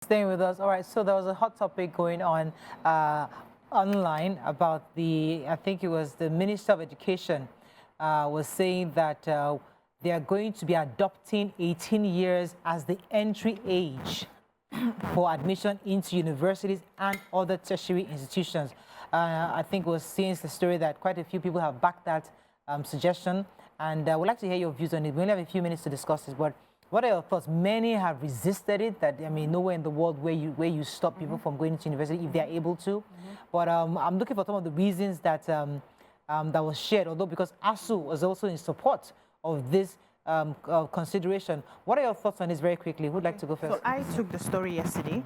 Staying with us. All right, so there was a hot topic going on online about I think it was the Minister of Education was saying that they are going to be adopting 18 years as the entry age for admission into universities and other tertiary institutions. I think it was since the story that quite a few people have backed that suggestion, and we'd like to hear your views on it. We only have a few minutes to discuss this, but what are your thoughts? Many have resisted it, that, I mean, nowhere in the world where you stop people from going to university if they are able to. But I'm looking for some of the reasons that, that was shared, although because ASUU was also in support of this consideration. What are your thoughts on this very quickly? Who'd like to go first? So I took the story yesterday.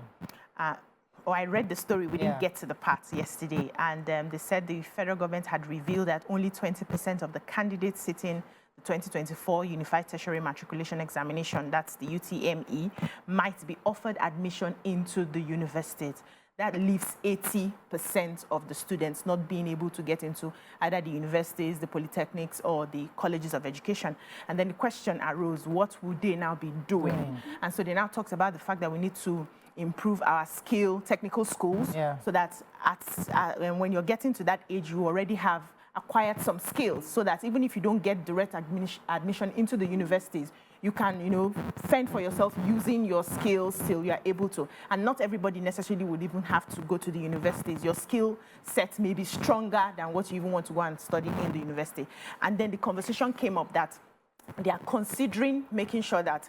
Or I read the story, we didn't get to the parts yesterday. And they said the federal government had revealed that only 20% of the candidates sitting the 2024 Unified Tertiary Matriculation Examination, that's the UTME, might be offered admission into the universities. That leaves 80% of the students not being able to get into either the universities, the polytechnics, or the colleges of education. And then the question arose, what would they now be doing? And so they now talked about the fact that we need to improve our technical schools, so that when you're getting to that age, you already have acquired some skills, so that even if you don't get direct admission into the universities, you can, fend for yourself using your skills till you are able to. And not everybody necessarily would even have to go to the universities. Your skill set may be stronger than what you even want to go and study in the university. And then the conversation came up that they are considering making sure that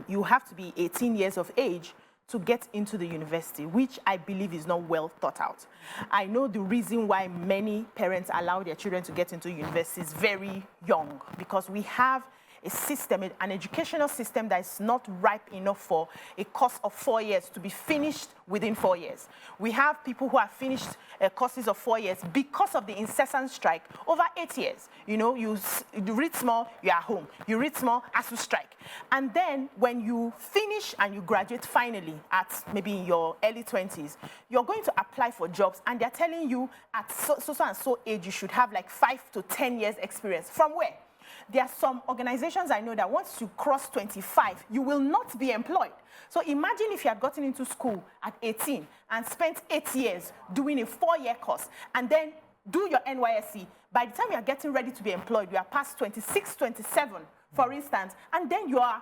you have to be 18 years of age to get into the university, which I believe is not well thought out. I know the reason why many parents allow their children to get into universities very young, because we have a system, an educational system that is not ripe enough for a course of 4 years to be finished within 4 years. We have people who have finished courses of 4 years because of the incessant strike over 8 years. You read small, you are home. You read small, ASUU strike. And then when you finish and you graduate finally at maybe in your early 20s, you're going to apply for jobs, and they're telling you at so and so age you should have like 5 to 10 years experience. From where? There are some organizations I know that once you cross 25, you will not be employed. So imagine if you had gotten into school at 18 and spent 8 years doing a 4-year course, and then do your NYSC. By the time you are getting ready to be employed, you are past 26, 27, for instance, and then you are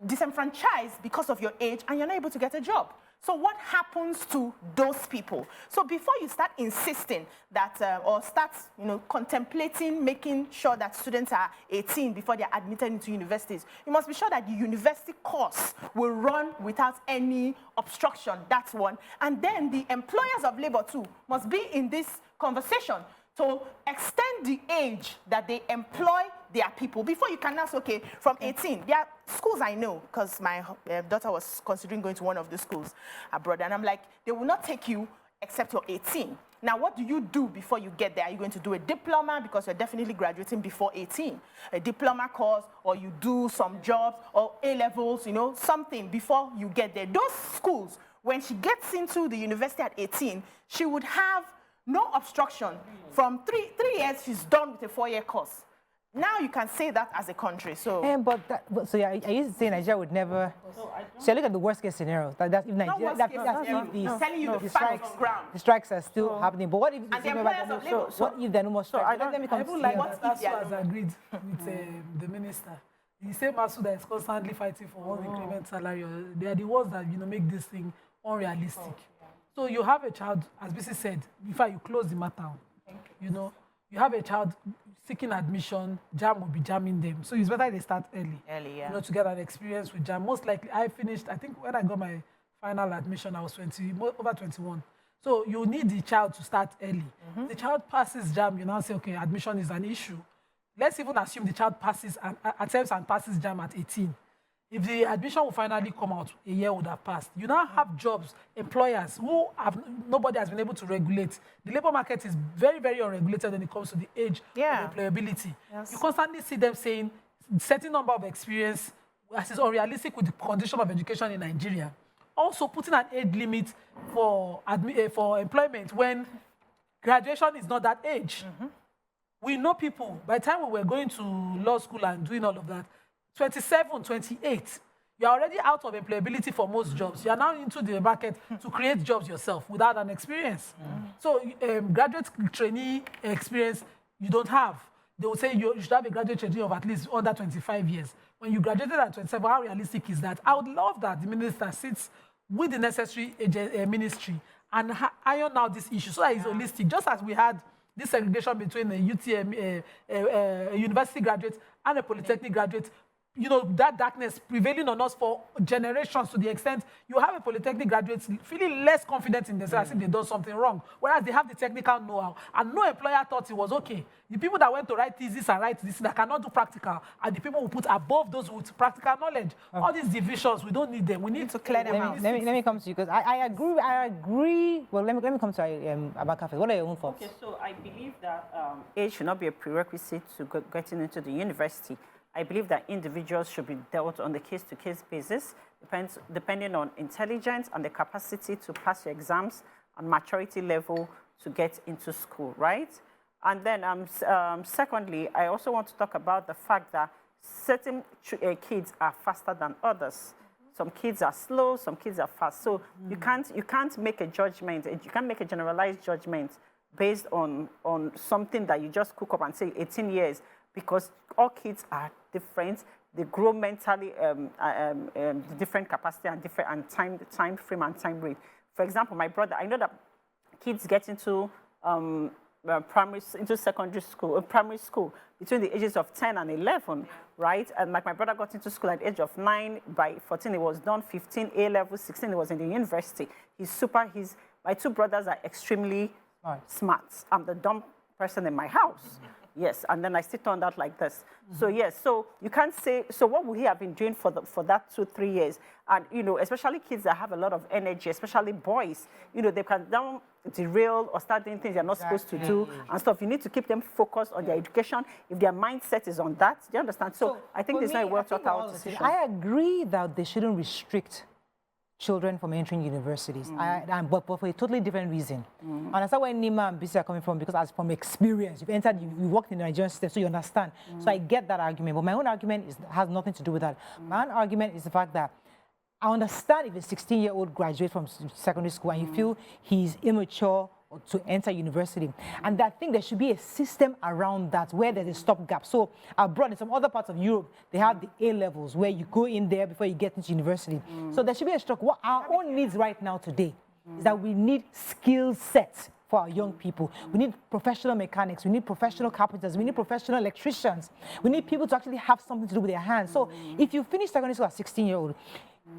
disenfranchised because of your age, and you're not able to get a job. So what happens to those people? So before you start insisting that, or start, contemplating making sure that students are 18 before they're admitted into universities, you must be sure that the university course will run without any obstruction. That's one. And then the employers of labor too must be in this conversation to extend the age that they employ their people. Before you can ask, okay, from 18, there are schools I know, because my daughter was considering going to one of the schools abroad, and I'm like, they will not take you except you're 18. Now, what do you do before you get there? Are you going to do a diploma, because you're definitely graduating before 18? A diploma course, or you do some jobs, or A-levels, something before you get there. Those schools, when she gets into the university at 18, she would have no obstruction. From three years, she's done with a 4-year course. Now you can say that as a country. So, so yeah, I used to say Nigeria would never. So look at the worst case scenario. That's if Nigeria. Telling you the strikes, the strikes are still happening. But what if? What if there are no more strikes? I even like what ASUU has agreed with the minister. The same ASUU that is constantly fighting for increment salary. They are the ones that make this thing unrealistic. So you have a child, as BC said, in fact, you close the matter. You have a child seeking admission, JAMB will be jamming them. So it's better they start early. To get an experience with JAMB. Most likely, I think when I got my final admission, I was over 21. So you need the child to start early. The child passes JAMB, you now say, okay, admission is an issue. Let's even assume the child attempts and passes JAMB at 18. If the admission will finally come out, a year would have passed. You now have jobs, employers who nobody has been able to regulate. The labor market is very, very unregulated when it comes to the age of employability. You constantly see them saying certain number of experience, as is unrealistic with the condition of education in Nigeria. Also putting an age limit for employment when graduation is not that age. We know people, by the time we were going to law school and doing all of that, 27, 28, You're already out of employability for most jobs. You're now into the market to create jobs yourself without an experience. So graduate trainee experience, you don't have. They will say you should have a graduate trainee of at least under 25 years. When you graduated at 27, how realistic is that? I would love that the minister sits with the necessary ministry and iron out this issue so that it's holistic, just as we had this segregation between a UTM, a university graduate and a polytechnic graduate. You know, that darkness prevailing on us for generations to the extent you have a polytechnic graduate feeling less confident in themselves as if they've done something wrong, whereas they have the technical know-how. And no employer thought it was okay. The people that went to write thesis and write this that cannot do practical are the people who put above those with practical knowledge. All these divisions, we don't need them. We need to clear them out. Let me come to you, because I agree. Well, let me come to Amaka. What are your own thoughts? Okay, so I believe that age should not be a prerequisite to getting into the university. I believe that individuals should be dealt on the case-to-case basis, depending on intelligence and the capacity to pass your exams and maturity level to get into school, right? And then secondly, I also want to talk about the fact that certain kids are faster than others. Some kids are slow, some kids are fast. So you can't make a judgment, you can't make a generalized judgment based on something that you just cook up and say 18 years, because all kids are different. They grow mentally, different capacity and different time frame and time rate. For example, my brother, I know that kids get into secondary school, primary school between the ages of 10 and 11, right? And like my brother got into school at the age of 9. By 14, he was done. 15, A-level. 16, he was in the university. My two brothers are extremely smart. I'm the dumb person in my house. Yes, and then I still turned out like this. So yes, so you can't say, so what would he have been doing for that 2-3 years? And, you know, especially kids that have a lot of energy, especially boys, you know, they can down derail or start doing things they're not supposed to do and stuff. You need to keep them focused on their education. If their mindset is on that, do you understand? So I think this is a well thought out decision. I agree that they shouldn't restrict children from entering universities, but for a totally different reason. And that's where Nima and Bisi are coming from, because as from experience, you've entered, you worked in the Nigerian system, so you understand. So I get that argument, but my own argument has nothing to do with that. My own argument is the fact that I understand if a 16-year-old graduates from secondary school and you feel he's immature to enter university. And I think there should be a system around that where there's a stopgap. So abroad, in some other parts of Europe, they have the A-levels where you go in there before you get into university. So there should be a structure. What our own needs right now today is that we need skill sets for our young people. We need professional mechanics, we need professional carpenters, we need professional electricians. We need people to actually have something to do with their hands. So if you finish secondary school at 16-year-old,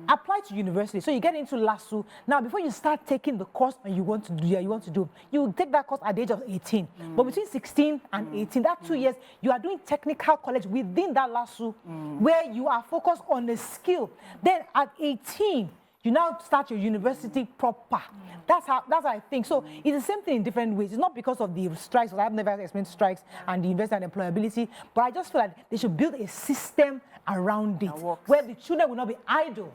apply to university. So you get into LASU. Now, before you start taking the course you want to do, you will take that course at the age of 18. But between 16 and 18, that 2 years, you are doing technical college within that LASU, where you are focused on the skill. Then at 18, you now start your university proper. That's how I think. So it's the same thing in different ways. It's not because of the strikes, I've never experienced strikes and the investment and employability, but I just feel like they should build a system around it where the children will not be idle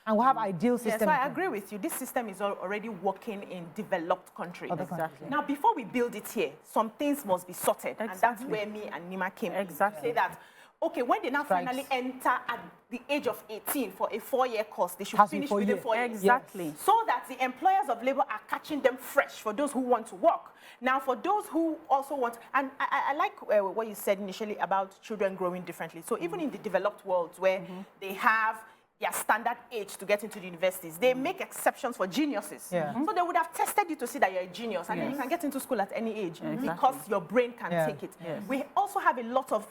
and will have ideal system. Yes, so I agree with you. This system is already working in developed countries. Exactly. Now, before we build it here, some things must be sorted. And that's where me and Nima came in. Say that, okay, when they now finally enter at the age of 18 for a 4-year course, they should finish within 4 years. Exactly. Yes. So that the employers of labor are catching them fresh for those who want to work. Now, for those who also want, and I like what you said initially about children growing differently. So even in the developed worlds where they have their standard age to get into the universities, they make exceptions for geniuses. So they would have tested you to see that you're a genius, and then you can get into school at any age because your brain can take it. We also have a lot of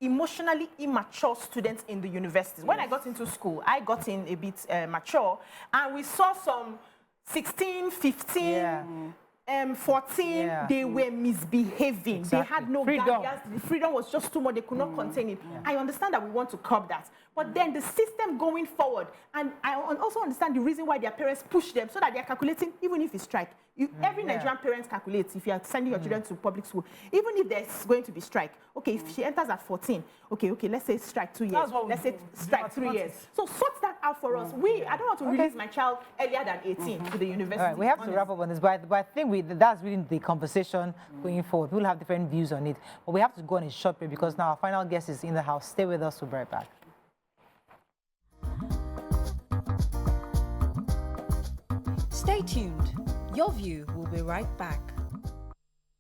emotionally immature students in the universities. When I got into school, I got in a bit mature, and we saw some 16, 15, 14, they were misbehaving. They had no guidance. The freedom was just too much. They could not contain it. I understand that we want to curb that. But then the system going forward, and I also understand the reason why their parents push them so that they're calculating, even if it's strike. Every Nigerian parent calculates if you are sending your children to public school, even if there's going to be strike. Okay, if she enters at 14, okay, let's say strike 2 years. Let's say strike 3 years. So sort that out for us. I don't want to release my child earlier than 18 to the university. All right, we have to wrap up on this, but I think that's really the conversation going forward. We'll have different views on it, but we have to go on a short break because now our final guest is in the house. Stay with us, we'll be right back. Stay tuned. Your View will be right back.